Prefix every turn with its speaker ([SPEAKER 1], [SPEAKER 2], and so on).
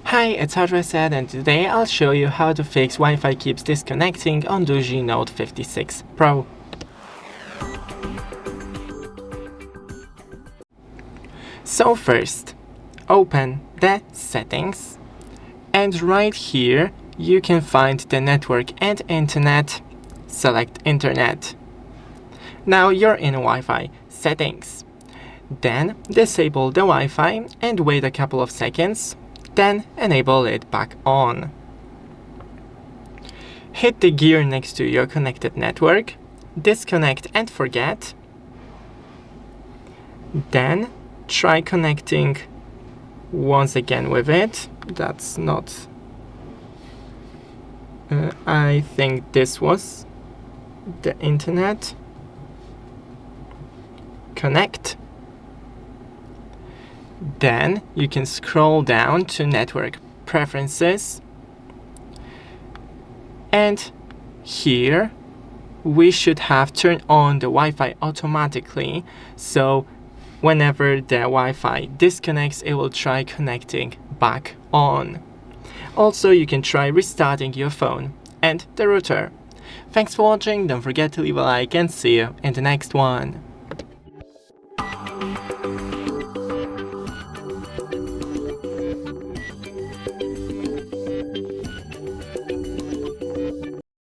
[SPEAKER 1] Hi, it's HardReset, and today I'll show you how to fix Wi-Fi keeps disconnecting on DOOGEE Note 56 Pro. So first, open the settings, and right here you can find the network and internet. Select internet. Now you're in Wi-Fi settings. Then disable the Wi-Fi and wait a couple of seconds. Then enable it back on. Hit the gear next to your connected network, disconnect and forget. Then try connecting once again with it. That's not... I think this was the internet. Connect. Then you can scroll down to network preferences, and here we should have turned on the Wi-Fi automatically, so whenever the Wi-Fi disconnects it will try connecting back on. Also, you can try restarting your phone and the router. Thanks for watching, don't forget to leave a like and see you in the next one.